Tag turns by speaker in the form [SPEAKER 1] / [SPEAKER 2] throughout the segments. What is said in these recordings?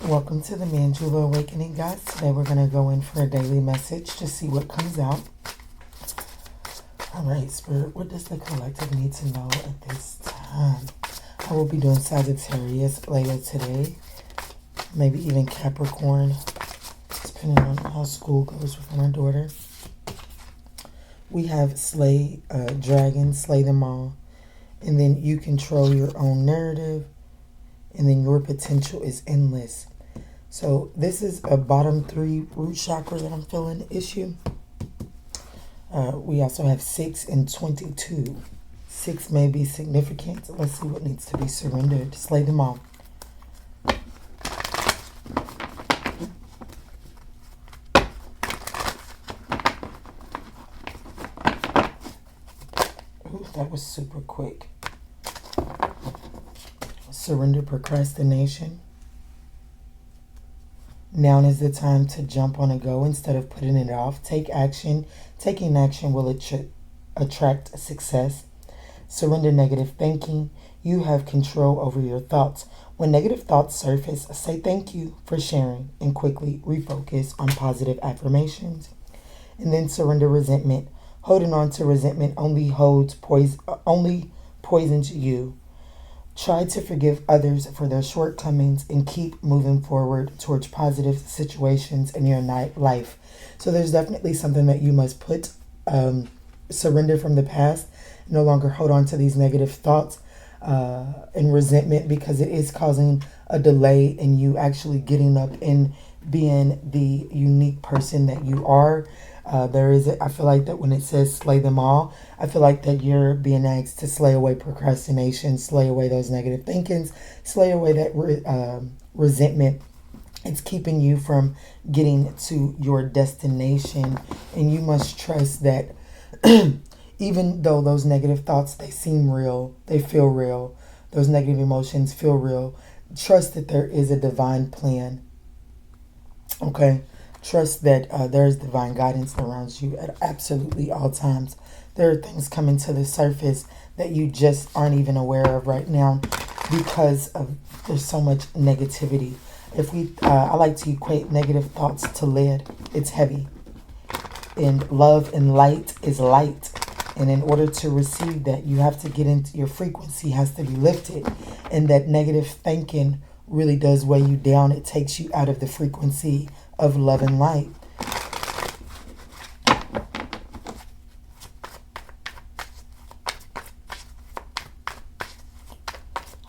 [SPEAKER 1] Welcome to the Manjula Awakening, guys. Today we're going to go in for a daily message to see what comes out. All right, Spirit, what does the collective need to know at this time? I will be doing Sagittarius later today, maybe even Capricorn, depending on how school goes with my daughter. We have slay dragons, slay them all, and then you control your own narrative, and then your potential is endless. So this is a bottom 3 root chakra that I'm feeling issue. We also have 6 and 22. 6 may be significant. Let's see what needs to be surrendered. Slay them all. Ooh, that was super quick. Surrender procrastination. Now is the time to jump on a go instead of putting it off. Take action. Taking action will attract success. Surrender negative thinking. You have control over your thoughts. When negative thoughts surface, say thank you for sharing and quickly refocus on positive affirmations. And then surrender resentment. Holding on to resentment only poisons you. Try to forgive others for their shortcomings and keep moving forward towards positive situations in your life. So there's definitely something that you must put, surrender from the past. No longer hold on to these negative thoughts and resentment, because it is causing a delay in you actually getting up and being the unique person that you are. I feel like that when it says slay them all, I feel like that you're being asked to slay away procrastination, slay away those negative thinkings, slay away that resentment. It's keeping you from getting to your destination. And you must trust that even though those negative thoughts, they seem real, they feel real, those negative emotions feel real, trust that there is a divine plan. Okay? Trust that there is divine guidance around you at absolutely all times. There are things coming to the surface that you just aren't even aware of right now because there's so much negativity. I like to equate negative thoughts to lead. It's heavy. And love and light is light. And in order to receive that, you have to get into your frequency has to be lifted. And that negative thinking really does weigh you down. It takes you out of the frequency of love and light.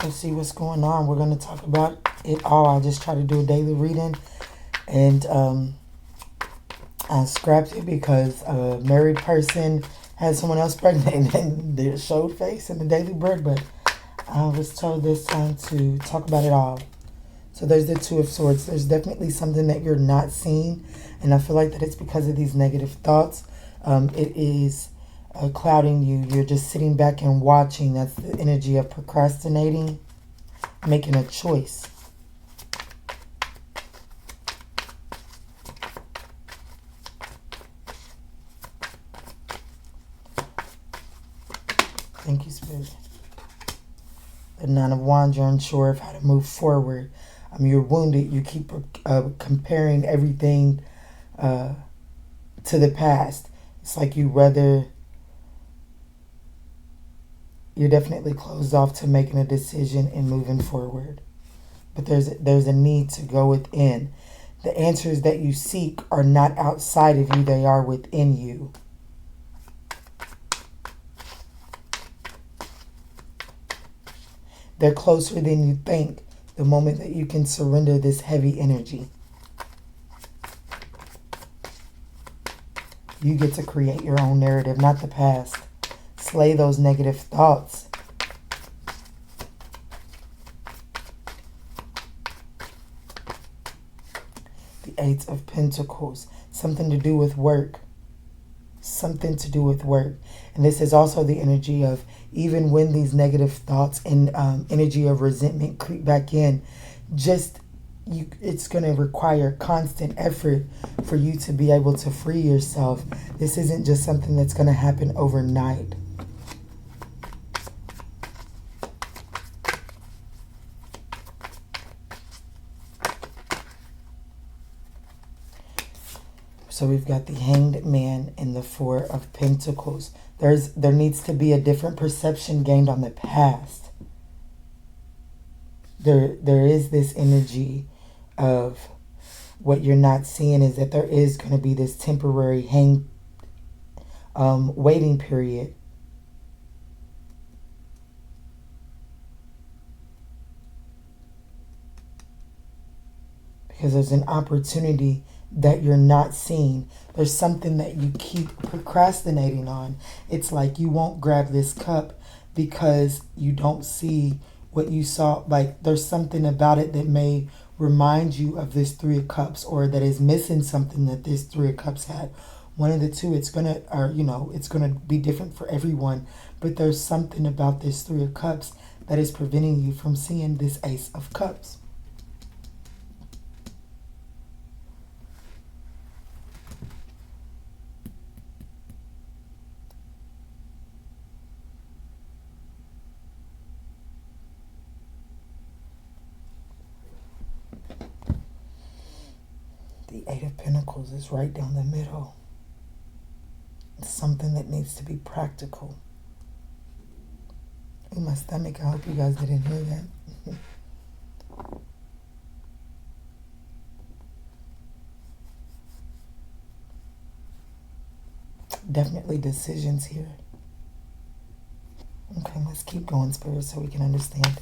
[SPEAKER 1] Let's see what's going on. We're going to talk about it all. I just try to do a daily reading, and I scrapped it because a married person had someone else pregnant and they showed face in the daily bird, but I was told this time to talk about it all. So there's the Two of Swords. There's definitely something that you're not seeing. And I feel like that it's because of these negative thoughts. It is clouding you. You're just sitting back and watching. That's the energy of procrastinating, making a choice. Thank you, Spirit. The Nine of Wands, you're unsure of how to move forward. You're wounded. You keep comparing everything to the past. It's like you're definitely closed off to making a decision and moving forward. But there's a need to go within. The answers that you seek are not outside of you. They are within you. They're closer than you think. The moment that you can surrender this heavy energy, you get to create your own narrative, not the past. Slay those negative thoughts. The Eight of Pentacles, something to do with work. Something to do with work. And this is also the energy of, even when these negative thoughts and energy of resentment creep back in, it's going to require constant effort for you to be able to free yourself. This isn't just something that's going to happen overnight. So we've got the Hanged Man and the Four of Pentacles. There needs to be a different perception gained on the past. There is this energy of what you're not seeing is that there is going to be this temporary waiting period. Because there's an opportunity that you're not seeing. There's something that you keep procrastinating on. It's like you won't grab this cup because you don't see what you saw. Like there's something about it that may remind you of this Three of Cups, or that is missing something that this Three of Cups had. One of the two, it's gonna be different for everyone, but there's something about this Three of Cups that is preventing you from seeing this Ace of Cups. The Eight of Pentacles is right down the middle. It's something that needs to be practical. In my stomach, I hope you guys didn't hear that. Definitely decisions here. Okay, let's keep going, Spirit, so we can understand.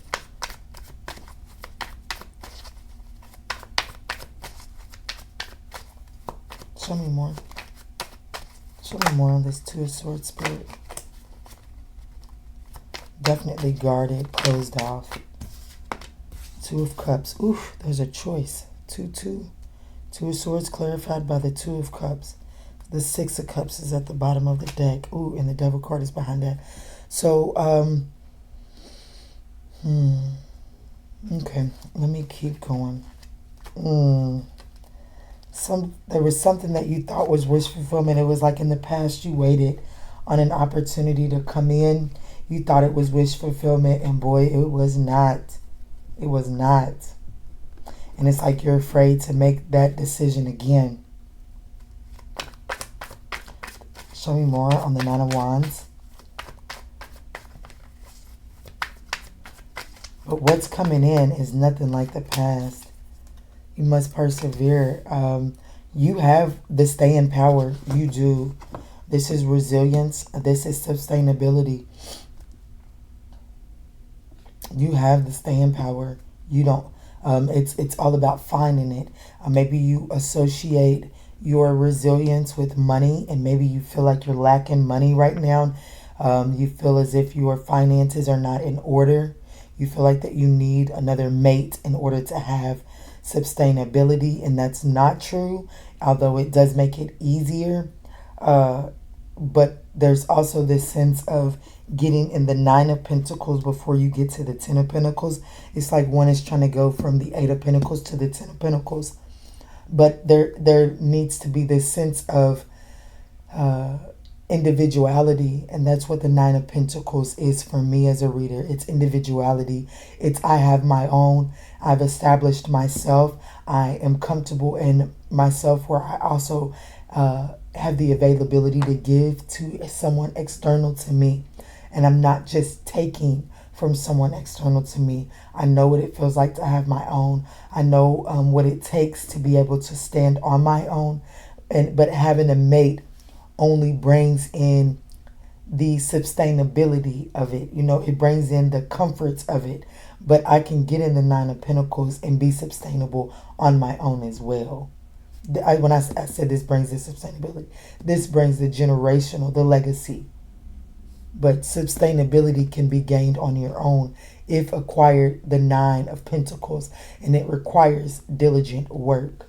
[SPEAKER 1] Show me more. Show me more on this Two of Swords, Spirit. Definitely guarded, closed off. Two of Cups. Oof, there's a choice. 2-2. Two of Swords clarified by the Two of Cups. The Six of Cups is at the bottom of the deck. Ooh, and the Devil card is behind that. So, okay, let me keep going. There was something that you thought was wish fulfillment. It was like in the past you waited on an opportunity to come in. You thought it was wish fulfillment, and boy, it was not. It was not. And it's like you're afraid to make that decision again. Show me more on the Nine of Wands. But what's coming in is nothing like the past. You must persevere. You have the staying power. You do. This is resilience. This is sustainability. You have the staying power. You don't. It's all about finding it. Maybe you associate your resilience with money, and maybe you feel like you're lacking money right now. You feel as if your finances are not in order. You feel like that you need another mate in order to have sustainability, and that's not true, although it does make it easier. But there's also this sense of getting in the Nine of Pentacles before you get to the Ten of Pentacles. It's like one is trying to go from the Eight of Pentacles to the Ten of Pentacles. But there needs to be this sense of individuality, and that's what the Nine of Pentacles is for me as a reader. It's individuality. It's I have my own. I've established myself. I am comfortable in myself, where I also have the availability to give to someone external to me, and I'm not just taking from someone external to me. I know what it feels like to have my own. I know what it takes to be able to stand on my own, but having a mate only brings in the sustainability of it. You know, it brings in the comforts of it. But I can get in the Nine of Pentacles and be sustainable on my own as well. When I said this brings the sustainability, this brings the generational, the legacy. But sustainability can be gained on your own if acquired the Nine of Pentacles, and it requires diligent work.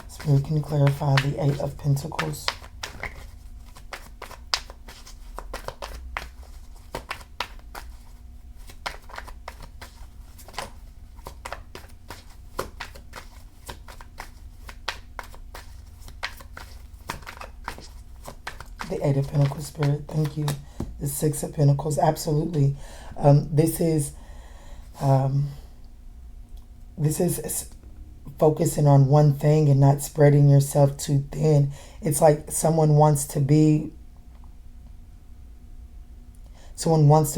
[SPEAKER 1] Spirit, can you clarify the Eight of Pentacles? The Eight of Pentacles, Spirit, thank you. The Six of Pentacles, absolutely. This is This is focusing on one thing and not spreading yourself too thin. It's like someone wants to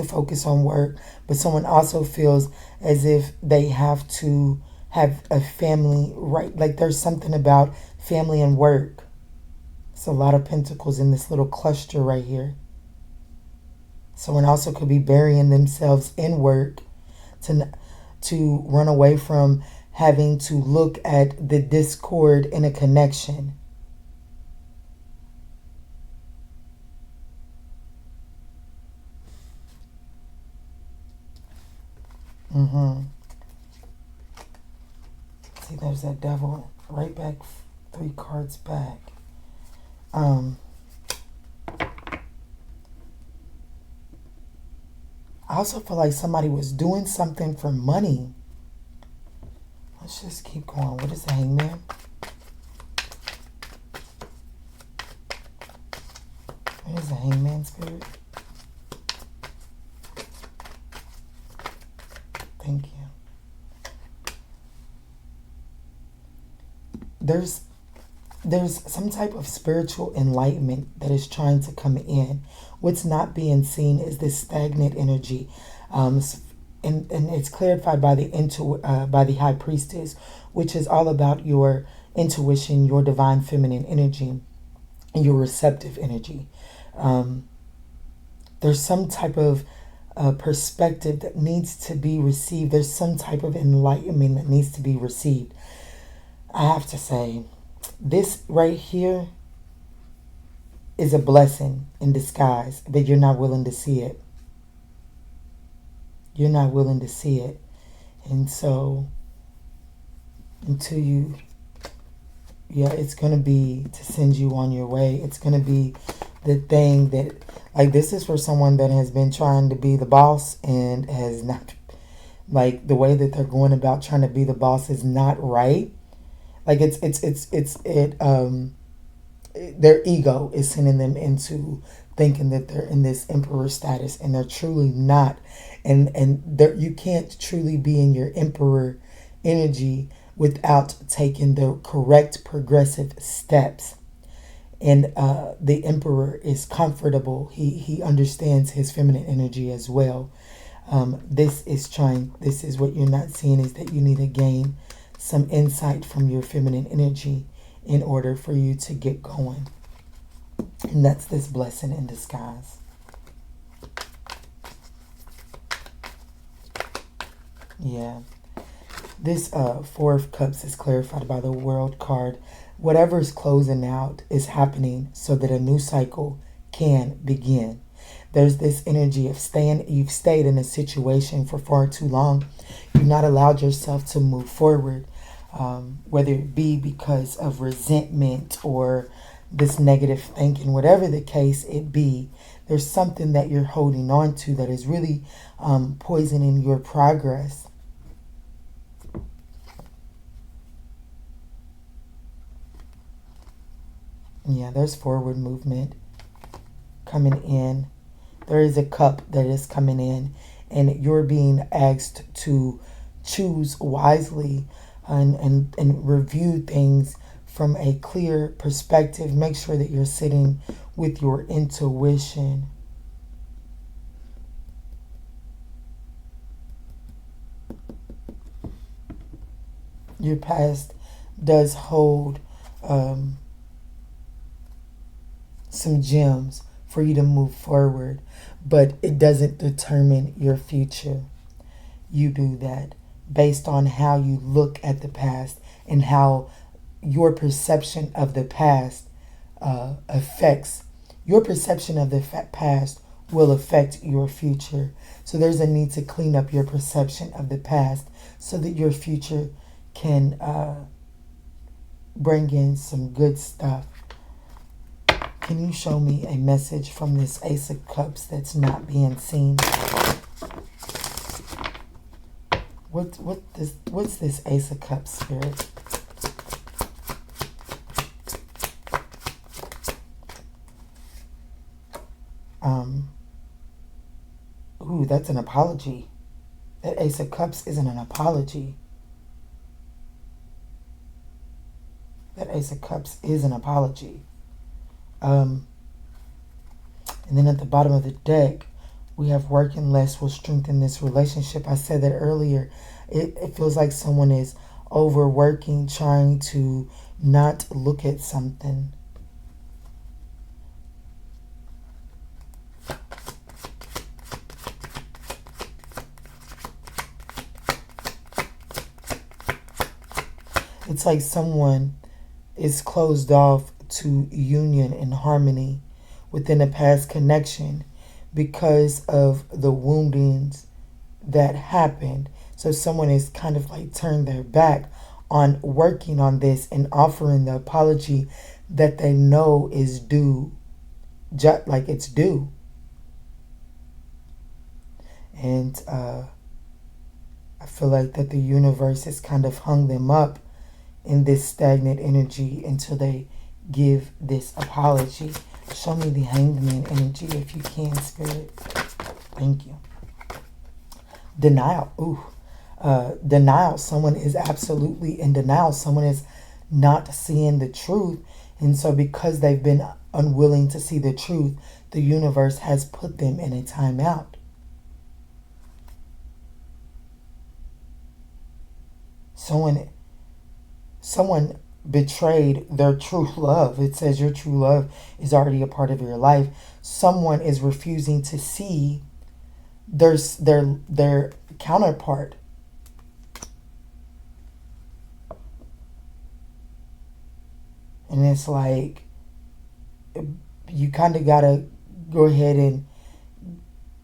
[SPEAKER 1] focus on work, but someone also feels as if they have to have a family, right? Like there's something about family and work. It's a lot of pentacles in this little cluster right here. Someone also could be burying themselves in work to run away from having to look at the discord in a connection. See, there's that devil right back, 3 cards back. I also feel like somebody was doing something for money. Let's just keep going. What is the Hangman? What is the Hangman, Spirit? Thank you. There's some type of spiritual enlightenment that is trying to come in. What's not being seen is this stagnant energy, and it's clarified by the High Priestess, which is all about your intuition, your divine feminine energy, and your receptive energy. There's some type of perspective that needs to be received. There's some type of enlightenment that needs to be received. I have to say, this right here is a blessing in disguise, but you're not willing to see it. You're not willing to see it. And so, until you, it's going to be to send you on your way. It's going to be the thing that, like, this is for someone that has been trying to be the boss and has not, like, the way that they're going about trying to be the boss is not right. Like their ego is sending them into thinking that they're in this emperor status, and they're truly not. And you can't truly be in your emperor energy without taking the correct progressive steps. And the emperor is comfortable. He understands his feminine energy as well. This is what you're not seeing, is that you need to gain some insight from your feminine energy in order for you to get going. And that's this blessing in disguise. Yeah. This Four of Cups is clarified by the World card. Whatever is closing out is happening so that a new cycle can begin. There's this energy of you've stayed in a situation for far too long. You've not allowed yourself to move forward. Whether it be because of resentment or this negative thinking, whatever the case it be, there's something that you're holding on to that is really poisoning your progress. Yeah, there's forward movement coming in. There is a cup that is coming in, and you're being asked to choose wisely and review things from a clear perspective. Make sure that you're sitting with your intuition. Your past does hold some gems for you to move forward, but it doesn't determine your future. You do that based on how you look at the past and how your perception of the past affects your perception of the past will affect your future. So there's a need to clean up your perception of the past so that your future can bring in some good stuff. Can you show me a message from this Ace of Cups that's not being seen? What's this Ace of Cups, Spirit? Ooh, that's an apology. That Ace of Cups isn't an apology. That Ace of Cups is an apology. And then at the bottom of the deck, we have working less will strengthen this relationship. I said that earlier. It feels like someone is overworking, trying to not look at something. It's like someone is closed off to union and harmony within a past connection because of the woundings that happened. So someone is kind of like turned their back on working on this and offering the apology that they know is due, just like it's due. And I feel like that the universe has kind of hung them up in this stagnant energy until they give this apology. Show me the Hanged Man energy if you can, Spirit. Thank you. Denial. Denial. Someone is absolutely in denial. Someone is not seeing the truth. And so because they've been unwilling to see the truth, the universe has put them in a timeout. Someone betrayed their true love. It says your true love is already a part of your life. Someone is refusing to see their counterpart. And it's like you kind of gotta go ahead and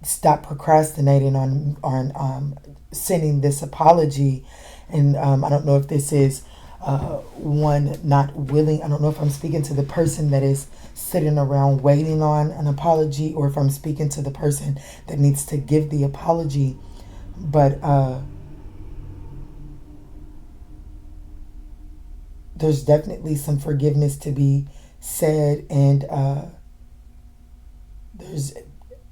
[SPEAKER 1] stop procrastinating on sending this apology. And I don't know if this is one not willing. I don't know if I'm speaking to the person that is sitting around waiting on an apology, or if I'm speaking to the person that needs to give the apology. But there's definitely some forgiveness to be said, and there's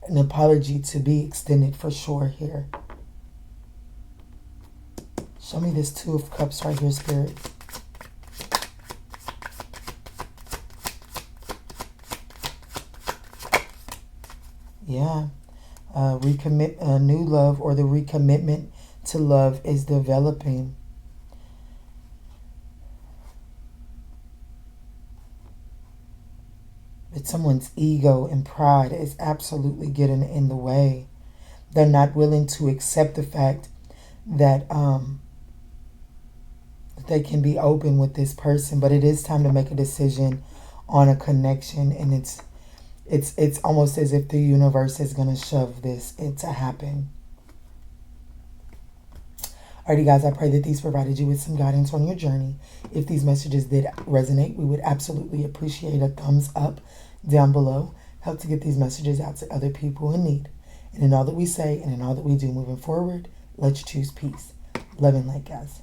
[SPEAKER 1] an apology to be extended for sure here. Show me this Two of Cups right here, Spirit. Yeah. Recommit, new love, or the recommitment to love is developing. But someone's ego and pride is absolutely getting in the way. They're not willing to accept the fact that they can be open with this person, but it is time to make a decision on a connection, and it's almost as if the universe is going to shove this to happen. Alrighty, guys, I pray that these provided you with some guidance on your journey. If these messages did resonate, we would absolutely appreciate a thumbs up down below. Help to get these messages out to other people in need. And in all that we say and in all that we do moving forward, let's choose peace. Love and light, guys.